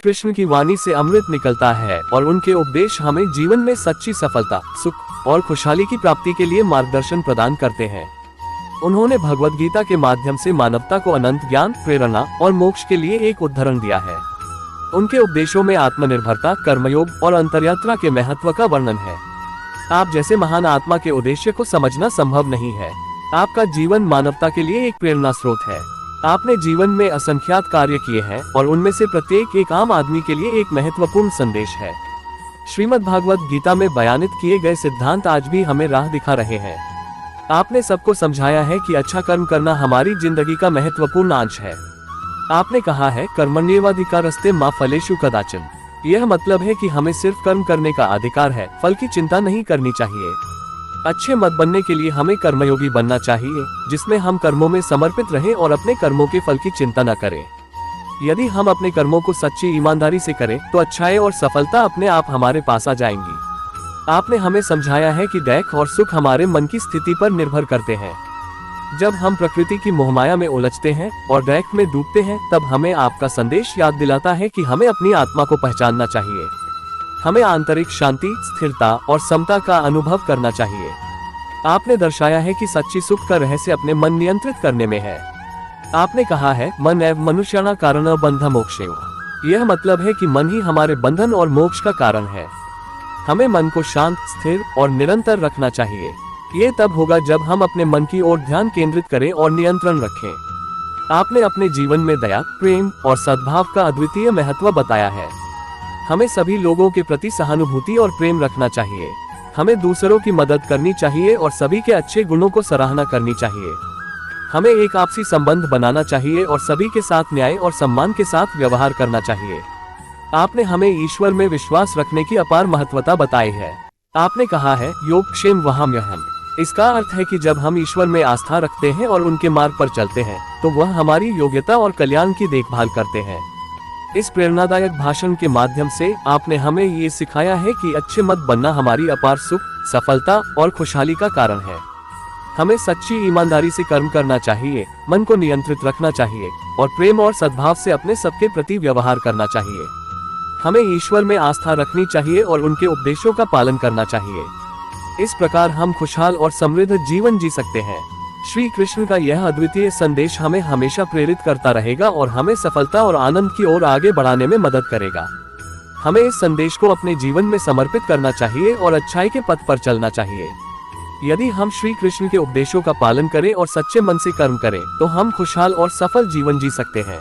कृष्ण की वाणी से अमृत निकलता है और उनके उपदेश हमें जीवन में सच्ची सफलता, सुख और खुशहाली की प्राप्ति के लिए मार्गदर्शन प्रदान करते हैं। उन्होंने भगवद गीता के माध्यम से मानवता को अनंत ज्ञान, प्रेरणा और मोक्ष के लिए एक उदाहरण दिया है। उनके उपदेशों में आत्मनिर्भरता, कर्मयोग और अंतर्यात्रा के महत्व का वर्णन है। आप जैसे महान आत्मा के उद्देश्य को समझना संभव नहीं है। आपका जीवन मानवता के लिए एक प्रेरणा स्रोत है। आपने जीवन में असंख्यात कार्य किए हैं और उनमें से प्रत्येक एक आम आदमी के लिए एक महत्वपूर्ण संदेश है। श्रीमद् भागवत गीता में बयानित किए गए सिद्धांत आज भी हमें राह दिखा रहे हैं। आपने सबको समझाया है कि अच्छा कर्म करना हमारी जिंदगी का महत्वपूर्ण अंश है। आपने कहा है, कर्मण्येवाधिकारस्ते मा फलेषु कदाचन। यह मतलब है कि हमें सिर्फ कर्म करने का अधिकार है, फल की चिंता नहीं करनी चाहिए। अच्छे मत बनने के लिए हमें कर्मयोगी बनना चाहिए, जिसमें हम कर्मों में समर्पित रहें और अपने कर्मों के फल की चिंता न करें। यदि हम अपने कर्मों को सच्ची ईमानदारी से करें तो अच्छाई और सफलता अपने आप हमारे पास आ जाएंगी। आपने हमें समझाया है कि दैख और सुख हमारे मन की स्थिति पर निर्भर करते हैं। जब हम प्रकृति की मोहमाया में उलझते हैं और दैख में डूबते हैं, तब हमें आपका संदेश याद दिलाता है कि हमें अपनी आत्मा को पहचानना चाहिए। हमें आंतरिक शांति, स्थिरता और समता का अनुभव करना चाहिए। आपने दर्शाया है कि सच्ची सुख का रहस्य अपने मन नियंत्रित करने में है। आपने कहा है, मन एव मनुष्याणां कारणं बंध मोक्षेव। यह मतलब है कि मन ही हमारे बंधन और मोक्ष का कारण है। हमें मन को शांत, स्थिर और निरंतर रखना चाहिए। ये तब होगा जब हम अपने मन की ओर ध्यान केंद्रित करें और नियंत्रण रखें। आपने अपने जीवन में दया, प्रेम और सद्भाव का अद्वितीय महत्व बताया है। हमें सभी लोगों के प्रति सहानुभूति और प्रेम रखना चाहिए। हमें दूसरों की मदद करनी चाहिए और सभी के अच्छे गुणों को सराहना करनी चाहिए। हमें एक आपसी संबंध बनाना चाहिए और सभी के साथ न्याय और सम्मान के साथ व्यवहार करना चाहिए। आपने हमें ईश्वर में विश्वास रखने की अपार महत्वता बताई है। आपने कहा है, योग क्षेम वहाम्यहम्। इसका अर्थ है कि जब हम ईश्वर में आस्था रखते हैं और उनके मार्ग पर चलते हैं, तो वह हमारी योग्यता और कल्याण की देखभाल करते हैं। इस प्रेरणादायक भाषण के माध्यम से आपने हमें ये सिखाया है कि अच्छे मत बनना हमारी अपार सुख, सफलता और खुशहाली का कारण है। हमें सच्ची ईमानदारी से कर्म करना चाहिए, मन को नियंत्रित रखना चाहिए और प्रेम और सद्भाव से अपने सबके प्रति व्यवहार करना चाहिए। हमें ईश्वर में आस्था रखनी चाहिए और उनके उपदेशों का पालन करना चाहिए। इस प्रकार हम खुशहाल और समृद्ध जीवन जी सकते हैं। श्री कृष्ण का यह अद्वितीय संदेश हमें हमेशा प्रेरित करता रहेगा और हमें सफलता और आनंद की ओर आगे बढ़ाने में मदद करेगा। हमें इस संदेश को अपने जीवन में समर्पित करना चाहिए और अच्छाई के पथ पर चलना चाहिए। यदि हम श्री कृष्ण के उपदेशों का पालन करें और सच्चे मन से कर्म करें, तो हम खुशहाल और सफल जीवन जी सकते हैं।